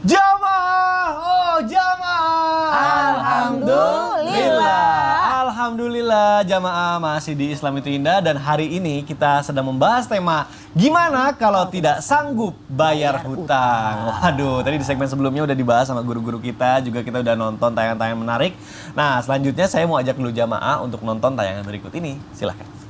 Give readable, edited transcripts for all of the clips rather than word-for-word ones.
Jamaah, oh jamaah. Alhamdulillah. Alhamdulillah jamaah masih di Islam itu indah dan hari ini kita sedang membahas tema gimana kalau tidak sanggup bayar hutang. Waduh, tadi di segmen sebelumnya udah dibahas sama guru-guru kita, juga kita udah nonton tayangan-tayangan menarik. Nah, selanjutnya saya mau ajak dulu jamaah untuk nonton tayangan berikut ini. Silahkan.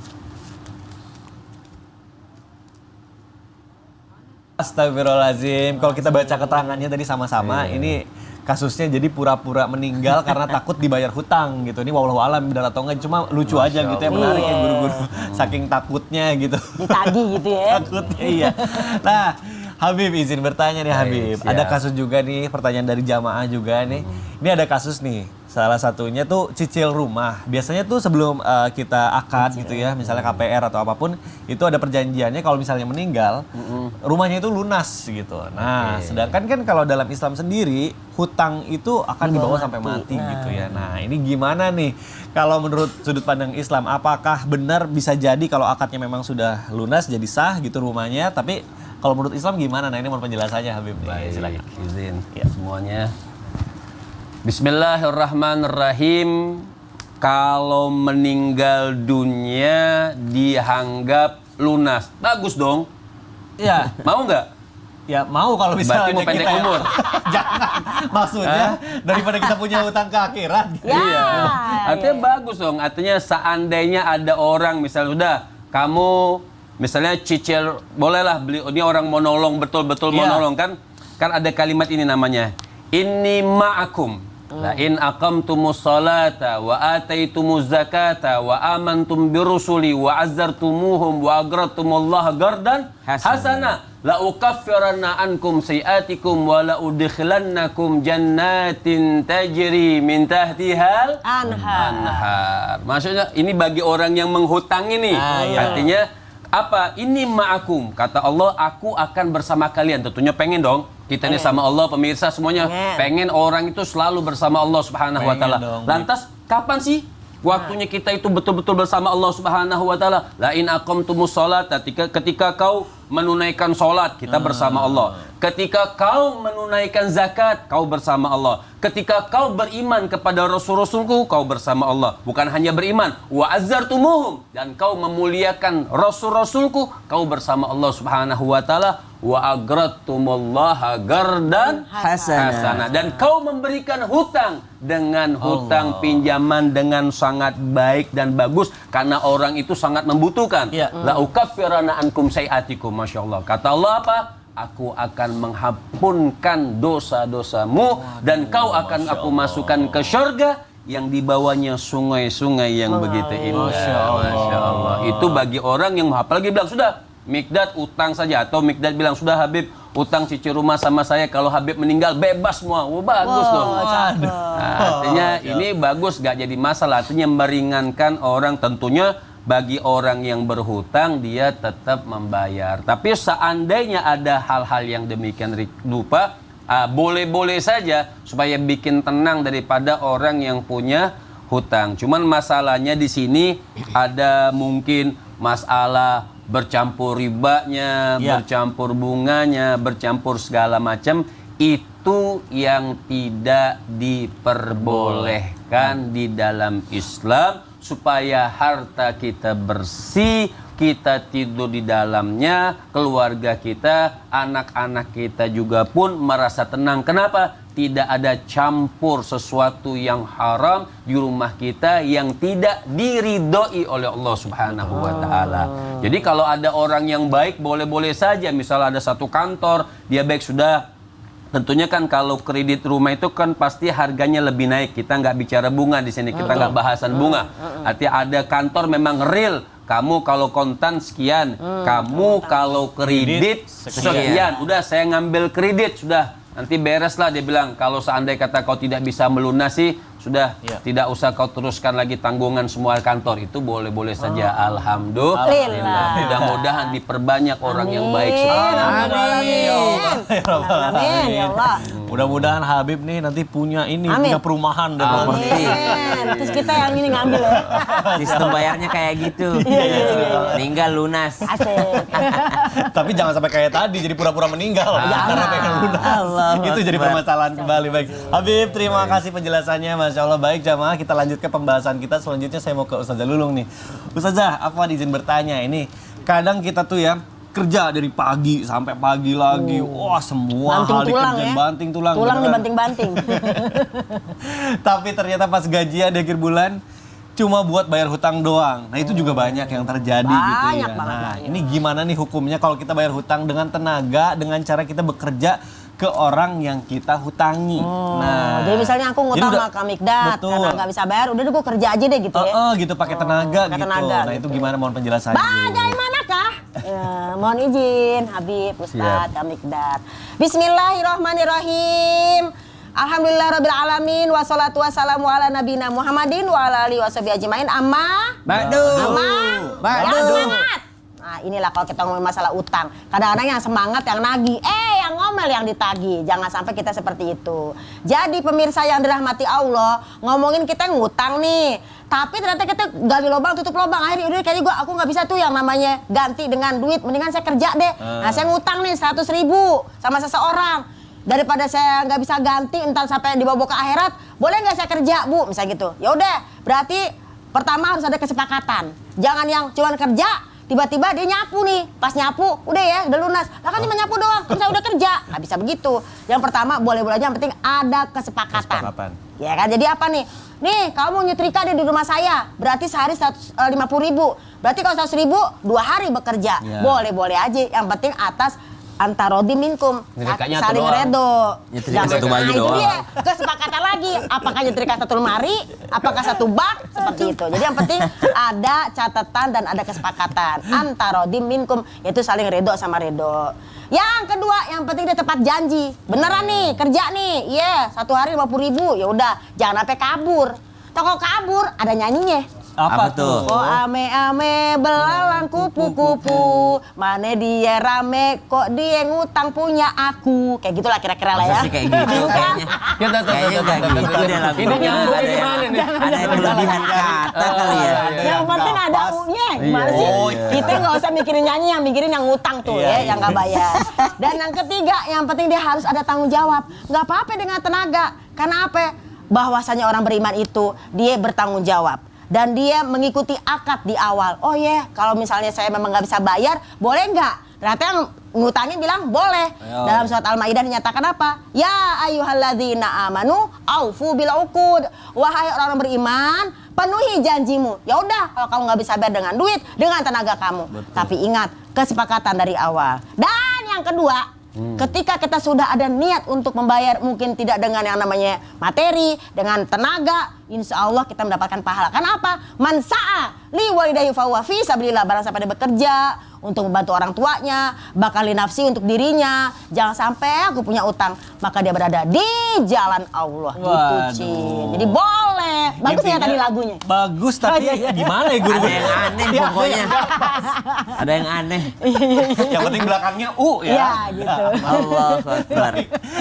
Astagfirullahaladzim, kalau kita baca keterangannya tadi sama-sama, ini kasusnya jadi pura-pura meninggal karena takut dibayar hutang gitu. Ini wallahu alam benar atau enggak, cuma lucu aja gitu ya, menarik ya guru-guru. Saking takutnya gitu. Ditagih gitu ya. Takutnya iya. Nah, Habib izin bertanya nih Habib. Ada kasus juga nih, pertanyaan dari jamaah juga nih. Ini ada kasus nih. Salah satunya tuh cicil rumah. Biasanya tuh sebelum kita akad gitu ya, misalnya KPR atau apapun, itu ada perjanjiannya kalau misalnya meninggal, rumahnya itu lunas gitu. Nah, sedangkan kan kalau dalam Islam sendiri, hutang itu akan dibawa sampai mati gitu ya. Nah, ini gimana nih? Kalau menurut sudut pandang Islam, apakah benar bisa jadi kalau akadnya memang sudah lunas, jadi sah gitu rumahnya, tapi kalau menurut Islam gimana? Nah, ini mohon penjelasannya Habib. Baik, Silakan. izin semuanya. Bismillahirrahmanirrahim. Kalau meninggal dunia dianggap lunas, bagus dong. Iya. Mau nggak? Ya mau kalau misalnya Berarti mau pendek kita umur. Jangan. Maksudnya daripada kita punya hutang ke akhirat. Iya. Artinya bagus dong. Artinya seandainya ada orang misalnya sudah kamu misalnya cicil, bolehlah beli, ini orang mau nolong, betul-betul mau nolong kan ada kalimat ini namanya inni ma'akum la in aqamtumus salata wa ataitumuz zakata wa amantum birusuli wa azzartumuhum wa aqradtumullaha qardan hasana la ukaffiranna ankum sayiatikum wa la udkhilannakum jannatin tajri min tahtihal anhar. Maksudnya ini bagi orang yang menghutang ini. Artinya apa? Ini ma'akum. Kata Allah, aku akan bersama kalian. Tentunya pengen dong. Kita ini sama Allah, pemirsa semuanya. Pengen orang itu selalu bersama Allah Subhanahu wa Ta'ala. Lantas, kapan sih waktunya kita itu betul-betul bersama Allah Subhanahu wa Ta'ala? La in aqamtumus shalat, ketika kau menunaikan sholat, kita bersama Allah. Ketika kau menunaikan zakat, kau bersama Allah. Ketika kau beriman kepada Rasul-Rasulku, kau bersama Allah. Bukan hanya beriman, wa azzartumuhum, dan kau memuliakan Rasul-Rasulku, kau bersama Allah Subhanahu wa Ta'ala. Wa agradtumullaha gardan hasana, dan kau memberikan hutang dengan hutang pinjaman dengan sangat baik dan bagus karena orang itu sangat membutuhkan. La ukaffiranna ankum sayiatikum. Masya Allah. Kata Allah apa? Aku akan menghapuskan dosa-dosamu dan kau akan aku masukkan ke surga yang di bawahnya sungai-sungai yang begitu indah. Masya Allah. Itu bagi orang yang apalagi bilang sudah Mikdad utang saja, atau Mikdad bilang sudah Habib utang cicil rumah sama saya, kalau Habib meninggal bebas semua. Bagus dong. Nah, artinya ini bagus, gak jadi masalah. Artinya meringankan orang. Tentunya bagi orang yang berhutang dia tetap membayar. Tapi seandainya ada hal-hal yang demikian lupa, boleh-boleh saja supaya bikin tenang daripada orang yang punya hutang. Cuman masalahnya di sini ada mungkin masalah bercampur ribanya, bercampur bunganya, bercampur segala macam, itu yang tidak diperbolehkan di dalam Islam, supaya harta kita bersih, kita tidur di dalamnya, keluarga kita, anak-anak kita juga pun merasa tenang. Kenapa? Tidak ada campur sesuatu yang haram di rumah kita yang tidak diridhoi oleh Allah Subhanahu wa Ta'ala. Jadi kalau ada orang yang baik, boleh-boleh saja. Misalnya ada satu kantor, dia baik sudah. Tentunya kan kalau kredit rumah itu kan pasti harganya lebih naik. Kita nggak bicara bunga di sini, kita nggak bahasan bunga. Artinya ada kantor memang real. Kamu kalau kontan sekian, kamu kalau kredit sekian. Udah saya ngambil kredit sudah. Nanti bereslah, dia bilang kalau seandainya kata kau tidak bisa melunasi, sudah Iya. tidak usah kau teruskan lagi tanggungan semua kantor, itu boleh-boleh saja. Alhamdulillah. Mudah-mudahan diperbanyak orang yang baik seperti itu. Amin ya Allah. Mudah-mudahan Habib nih nanti punya Amin. punya perumahan dan properti. Amin. Terus kita yang ini ngambil ya. Sistem bayarnya kayak gitu. Tinggal lunas. Asik. Tapi jangan sampai kayak tadi jadi pura-pura meninggal karena pengen lunas. Allah Itu jadi Akbar. permasalahan kembali. Baik, Habib, terima kasih penjelasannya, Masya Allah. Baik jamaah, kita lanjut ke pembahasan kita. Selanjutnya saya mau ke Ustazah Lulung nih. Ustazah, Afwan izin bertanya ini. Kadang kita tuh ya kerja dari pagi sampai pagi lagi. Wah, semua Banting hal tulang dikerjain, ya. banting tulang. Tulang beneran. dibanting-banting. Tapi ternyata pas gajian di akhir bulan cuma buat bayar hutang doang. Nah, itu juga banyak yang terjadi gitu ya. Banyak banget, Nah, banyak. ini gimana nih hukumnya kalau kita bayar hutang dengan tenaga, dengan cara kita bekerja ke orang yang kita hutangi. Nah, Jadi misalnya aku ngutang jadi sama Kak Mikdad betul. karena nggak bisa bayar, udah deh gue kerja aja deh gitu ya. Gitu pakai tenaga pakai gitu. tenaga Nah, gitu. itu gimana mohon penjelasannya. Bagaimanakah? Ya, mohon izin Habib, Ustadz, Kak Mikdad. Bismillahirrahmanirrahim. Alhamdulillahirabbil alamin wassalatu wassalamu ala nabiyina Muhammadin wa ala alihi washabihi ajmain. Amma Ba'du. Ya, semangat. Nah, inilah kalau kita ngomongin masalah utang. Kadang-kadang yang semangat yang nagih, yang ngomel yang ditagih. Jangan sampai kita seperti itu. Jadi pemirsa yang dirahmati Allah, ngomongin kita ngutang nih. Tapi ternyata kita gali lubang tutup lubang. Akhirnya udah kayaknya aku nggak bisa tuh yang namanya ganti dengan duit. Mendingan saya kerja deh. Nah, saya ngutang nih 100.000 sama seseorang. Daripada saya nggak bisa ganti entar sampai dibawa ke akhirat, boleh nggak saya kerja, Bu? Misalnya gitu. Ya udah, berarti pertama harus ada kesepakatan. Jangan yang cuman kerja, tiba-tiba dia nyapu nih. Pas nyapu, udah ya, udah lunas. Lah kan cuma nyapu doang, kan saya udah kerja. Nggak bisa begitu. Yang pertama boleh-boleh aja, yang penting ada kesepakatan. Ya kan, jadi apa nih? Nih, kamu nyetrika deh di rumah saya. Berarti sehari 150.000. Berarti kalau 100.000, 2 hari bekerja. Ya. Boleh-boleh aja. Yang penting atas antarodi minkum, Nyetrikanya saling satu doang. redo. Nyetrika Jangan- satu baju itu doang. dia, kesepakatan lagi. Apakah nyetrika satu lemari, apakah satu bak, seperti itu. Jadi yang penting ada catatan dan ada kesepakatan. Antarodi minkum, yaitu saling redo sama redo. Yang kedua, yang penting dia tepat janji. Beneran nih, kerja nih, satu hari 50.000, ya udah, jangan sampai kabur. Kalau kabur, ada nyanyinya. Apa Apa tuh? tuh? Kok ame-ame belalang kupu-kupu, mana dia rame, kok dia ngutang punya aku. Kayak gitulah kira-kira lah ya. Masa sih kayak gitu kayaknya. Kita Kayaknya nggak gitu deh lagu. Ini nyambung Ada di yang- mana nih? Ada yang kelebihan kata kali ya. Yang penting ada U-nya, gimana sih? Oh, iya. Kita nggak usah mikirin nyanyi, yang mikirin yang ngutang tuh Iya, ya, iya. yang nggak bayar. Dan yang ketiga, yang penting dia harus ada tanggung jawab. Nggak apa-apa dengan tenaga, karena apa? Bahwasanya orang beriman itu dia bertanggung jawab. Dan dia mengikuti akad di awal. Oh kalau misalnya saya memang nggak bisa bayar, boleh nggak? Ternyata yang ngutangin bilang boleh. Ayo. Dalam surat Al-Maidah dinyatakan apa? Ya ayyuhalladzina amanu aufu bil uqud. Wahai orang beriman, penuhi janjimu. Ya udah, kalau kamu nggak bisa bayar dengan duit, dengan tenaga kamu. Tapi ingat, kesepakatan dari awal. Dan yang kedua, ketika kita sudah ada niat untuk membayar, mungkin tidak dengan yang namanya materi, dengan tenaga, insya Allah kita mendapatkan pahala. Karena apa? Man sa'a li walidahi fahuwa fi sabilillah. Barang siapa dia bekerja untuk membantu orang tuanya, bakal li nafsi untuk dirinya. Jangan sampai aku punya utang, maka dia berada di jalan Allah. Gitu, Waduh. Cin. Jadi boleh. Bagus ya Intinya tadi lagunya. Bagus, tapi Oh, iya, iya. gimana ya guru? Ada yang aneh pokoknya. Ada yang aneh. Yang penting belakangnya U ya. Iya, gitu. Allah Akbar.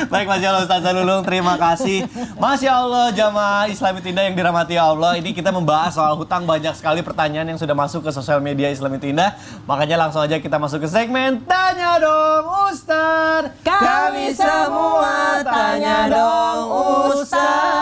Baik, Masya Allah Ustazah Lulung, terima kasih. Masya Allah jamaah Islami Tindah yang dirahmati Allah. Ini kita membahas soal hutang, banyak sekali pertanyaan yang sudah masuk ke sosial media Islami Tindah. Makanya langsung aja kita masuk ke segmen Tanya Dong Ustaz. Kami semua tanya dong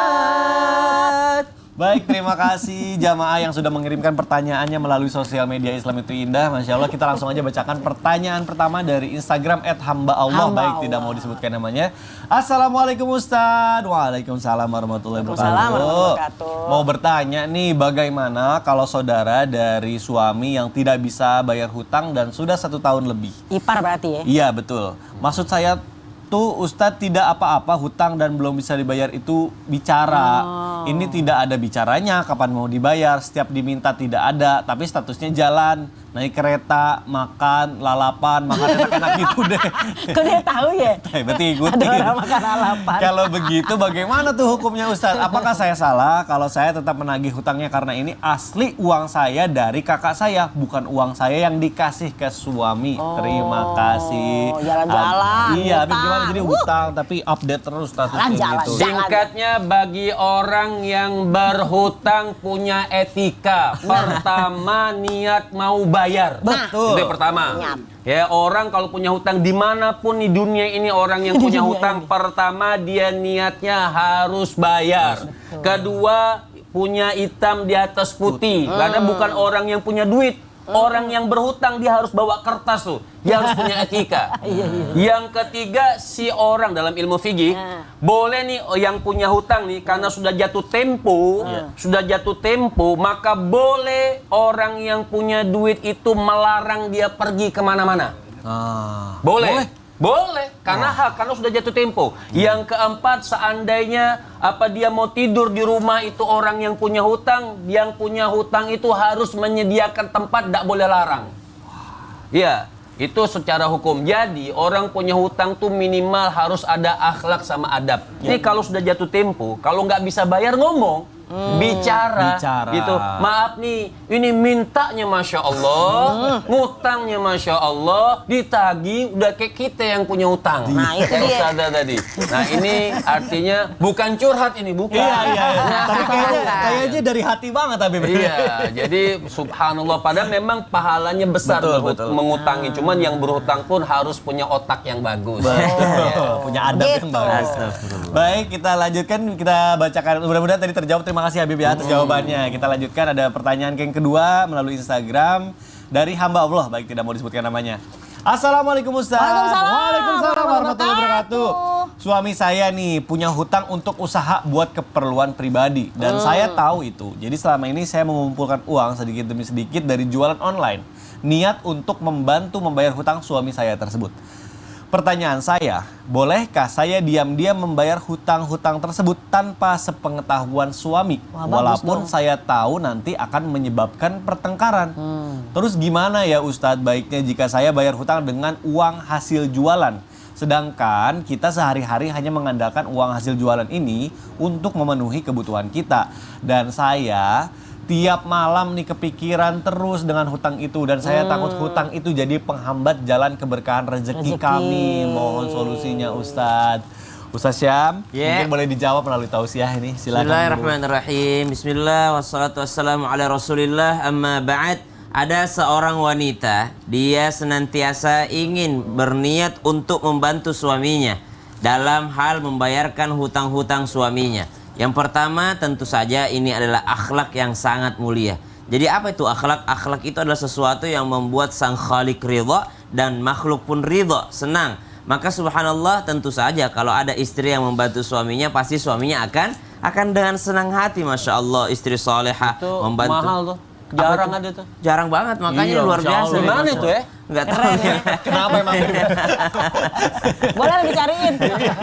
Ustaz. Baik, terima kasih jamaah yang sudah mengirimkan pertanyaannya melalui sosial media Islam itu Indah. Masya Allah, kita langsung aja bacakan pertanyaan pertama dari Instagram @hamba_Allah. Hamba Baik, Allah. tidak mau disebutkan namanya. Assalamualaikum Ustaz. Waalaikumsalam warahmatullahi Waalaikumsalam warahmatullahi wabarakatuh. wabarakatuh. Mau bertanya nih, bagaimana kalau saudara dari suami yang tidak bisa bayar hutang dan sudah 1 tahun lebih? Ipar berarti ya. Iya, betul. Maksud saya tuh Ustadz tidak apa-apa hutang dan belum bisa dibayar itu bicara. Ini tidak ada bicaranya kapan mau dibayar, setiap diminta tidak ada, tapi statusnya jalan. naik kereta, makan, lalapan, makan enak-enak gitu deh. Kok dia tahu ya? Berarti ikutin. Ada orang makan lalapan. Kalau begitu bagaimana tuh hukumnya Ustadz? Apakah saya salah kalau saya tetap menagih hutangnya karena ini asli uang saya dari kakak saya, bukan uang saya yang dikasih ke suami. Terima kasih. Jalan-jalan, Iya, Habib hutang. gimana jadi hutang tapi update terus statusnya Jalan-jalan. gitu. Singkatnya, bagi orang yang berhutang punya etika. Pertama, niat mau bayar. Betul. Itu yang pertama. Niat. Ya, orang kalau punya hutang dimanapun di dunia ini, orang yang punya hutang pertama dia niatnya harus bayar. Kedua, punya hitam di atas putih. Karena bukan orang yang punya duit. Orang yang berhutang dia harus bawa kertas tuh. Dia harus punya etika. Yang ketiga, si orang dalam ilmu fikih boleh nih yang punya hutang nih karena sudah jatuh tempo, maka boleh orang yang punya duit itu melarang dia pergi kemana-mana. Boleh, karena karena sudah jatuh tempo. Yang keempat, seandainya dia mau tidur di rumah itu orang yang punya hutang itu harus menyediakan tempat, tidak boleh larang. Iya, itu secara hukum. Jadi orang punya hutang tuh minimal harus ada akhlak sama adab. Ini kalau sudah jatuh tempo, kalau nggak bisa bayar ngomong. Bicara gitu. Maaf nih, ini mintanya Masya Allah, ngutangnya Masya Allah, ditagih udah kayak kita yang punya hutang. Nah, itu dia. Ustazah tadi. Nah, ini artinya bukan curhat ini, bukan. Iya. Tapi kayaknya dari hati banget Habib. Iya, jadi subhanallah, padahal memang pahalanya besar Betul. mengutangi. Cuman yang berhutang pun harus punya otak yang bagus. Punya adab yang Gitu. bagus. Baik, kita lanjutkan, kita bacakan. Mudah-mudahan tadi terjawab. Terima kasih Habib ya atas jawabannya. Kita lanjutkan, ada pertanyaan yang kedua melalui Instagram dari hamba Allah, baik tidak mau disebutkan namanya. Assalamualaikum Ustaz. Waalaikumsalam warahmatullahi wabarakatuh. Suami saya nih punya hutang untuk usaha buat keperluan pribadi dan saya tahu itu. Jadi selama ini saya mengumpulkan uang sedikit demi sedikit dari jualan online. Niat untuk membantu membayar hutang suami saya tersebut. Pertanyaan saya, bolehkah saya diam-diam membayar hutang-hutang tersebut tanpa sepengetahuan suami? Walaupun saya tahu nanti akan menyebabkan pertengkaran. Terus gimana ya Ustadz baiknya jika saya bayar hutang dengan uang hasil jualan? Sedangkan kita sehari-hari hanya mengandalkan uang hasil jualan ini untuk memenuhi kebutuhan kita. Dan saya tiap malam nih kepikiran terus dengan hutang itu dan saya takut hutang itu jadi penghambat jalan keberkahan rezeki kami. Mohon solusinya Ustadz. Ustadz Syam, mungkin boleh dijawab melalui tausiah ini. Silakan. Bismillahirrahmanirrahim. Bismillah wassalatu wassalamu ala Rasulillah, amma ba'd. Ada seorang wanita, dia senantiasa ingin berniat untuk membantu suaminya dalam hal membayarkan hutang-hutang suaminya. Yang pertama tentu saja ini adalah akhlak yang sangat mulia. Jadi apa itu akhlak? Akhlak itu adalah sesuatu yang membuat sang Khalik ridha dan makhluk pun ridha, senang. Maka subhanallah tentu saja kalau ada istri yang membantu suaminya, pasti suaminya akan dengan senang hati. Masya Allah, istri salehah membantu. Mahal tuh. Jarang ada tuh. Jarang banget, makanya luar biasa. Gimana itu ya? Nggak tahu ya. Kenapa emang? Boleh dicariin.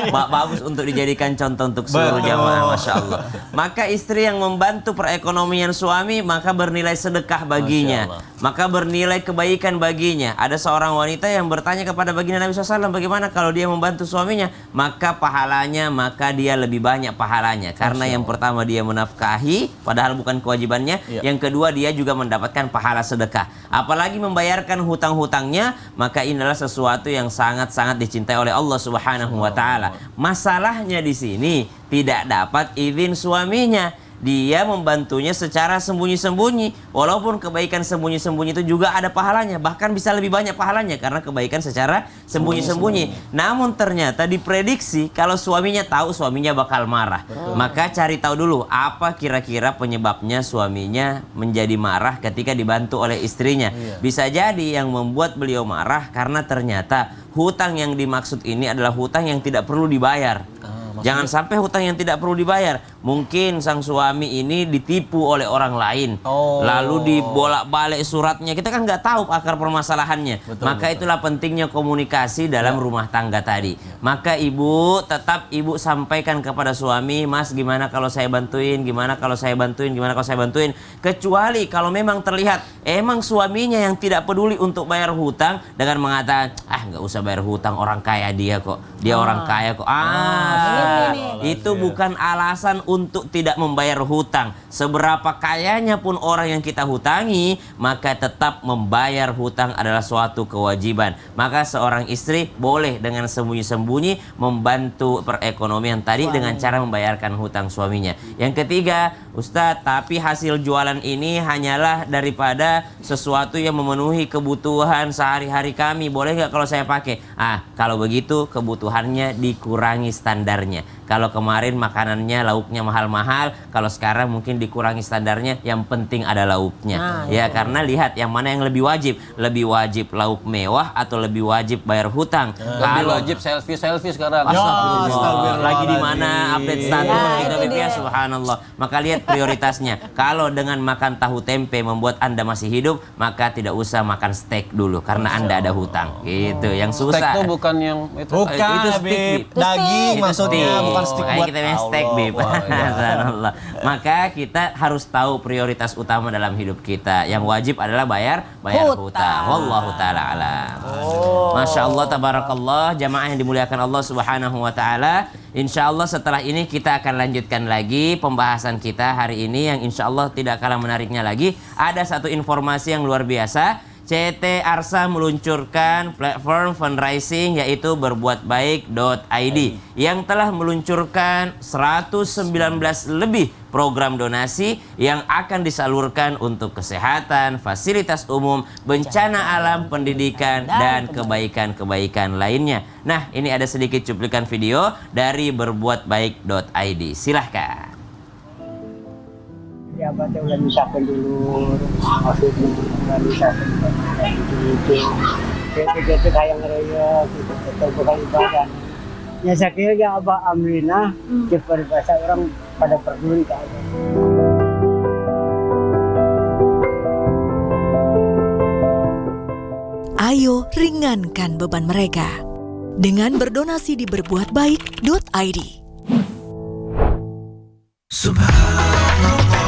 Bagus untuk dijadikan contoh untuk seluruh jamaah, Masya Allah. Maka istri yang membantu perekonomian suami, maka bernilai sedekah baginya, maka bernilai kebaikan baginya. Ada seorang wanita yang bertanya kepada baginda Nabi SAW, bagaimana kalau dia membantu suaminya? Maka pahalanya, maka dia lebih banyak pahalanya. Karena yang pertama dia menafkahi, padahal bukan kewajibannya. Yang kedua dia juga mendapatkan pahala sedekah. Apalagi membayarkan hutang-hutangnya, maka ini adalah sesuatu yang sangat-sangat dicintai oleh Allah Subhanahu wa taala. Masalahnya di sini tidak dapat izin suaminya. Dia membantunya secara sembunyi-sembunyi. Walaupun kebaikan sembunyi-sembunyi itu juga ada pahalanya, bahkan bisa lebih banyak pahalanya karena kebaikan secara sembunyi-sembunyi. Namun ternyata diprediksi kalau suaminya tahu, suaminya bakal marah. Maka cari tahu dulu apa kira-kira penyebabnya suaminya menjadi marah ketika dibantu oleh istrinya. Bisa jadi yang membuat beliau marah karena ternyata hutang yang dimaksud ini adalah hutang yang tidak perlu dibayar. Jangan sampai hutang yang tidak perlu dibayar. Mungkin sang suami ini ditipu oleh orang lain, Oh. lalu dibolak-balik suratnya. Kita kan nggak tahu akar permasalahannya. Betul, Maka itulah pentingnya komunikasi dalam rumah tangga tadi. Maka ibu tetap ibu sampaikan kepada suami, Mas gimana kalau saya bantuin, gimana kalau saya bantuin, gimana kalau saya bantuin. Kecuali kalau memang terlihat emang suaminya yang tidak peduli untuk bayar hutang dengan mengatakan, nggak usah bayar hutang, orang kaya dia kok, dia orang kaya kok. Itu bukan alasan untuk tidak membayar hutang. Seberapa kayanya pun orang yang kita hutangi, maka tetap membayar hutang adalah suatu kewajiban. Maka seorang istri boleh dengan sembunyi-sembunyi membantu perekonomian tadi dengan cara membayarkan hutang suaminya. Yang ketiga, Ustadz, tapi hasil jualan ini hanyalah daripada sesuatu yang memenuhi kebutuhan sehari-hari kami. Boleh nggak kalau saya pakai? Kalau begitu kebutuhannya dikurangi standarnya. Kalau kemarin makanannya lauknya mahal-mahal, kalau sekarang mungkin dikurangi standarnya, yang penting ada lauknya. Karena lihat yang mana yang lebih wajib. Lebih wajib lauk mewah atau lebih wajib bayar hutang? Lebih wajib selfie sekarang. Astagfirullah. Lagi di mana update status gitu ya, subhanallah. Maka lihat prioritasnya. Kalau dengan makan tahu tempe membuat Anda masih hidup, maka tidak usah makan steak dulu karena Anda ada hutang. Gitu, yang Steak susah. itu bukan yang itu. Bukan, itu steak, Bib. Bib. Daging Itu maksudnya, steak. bukan stick Makanya buat kita bilang steak, Bib. Subhanallah. Maka kita harus tahu prioritas utama dalam hidup kita. Yang wajib adalah bayar hutang. Wallahu taala alam. Masya Allah, tabarakallah, jamaah yang dimuliakan Allah subhanahu wa ta'ala. Insya Allah setelah ini kita akan lanjutkan lagi pembahasan kita hari ini yang insya Allah tidak kalah menariknya lagi. Ada satu informasi yang luar biasa. CT Arsa meluncurkan platform fundraising yaitu berbuatbaik.id yang telah meluncurkan 119 lebih program donasi yang akan disalurkan untuk kesehatan, fasilitas umum, bencana alam, pendidikan, dan kebaikan-kebaikan lainnya. Nah, ini ada sedikit cuplikan video dari berbuatbaik.id. Silahkan. Ya, baca ulah misalkan dulu, maksudnya ulah misalkan itu gitu kayak ngeroyok gitu, atau bukan ibadah. Ya saya kira ya Abah Amrina, cepat bahasa orang pada peduli ke Allah. Ayo ringankan beban mereka dengan berdonasi di berbuatbaik.id. Subhanallah.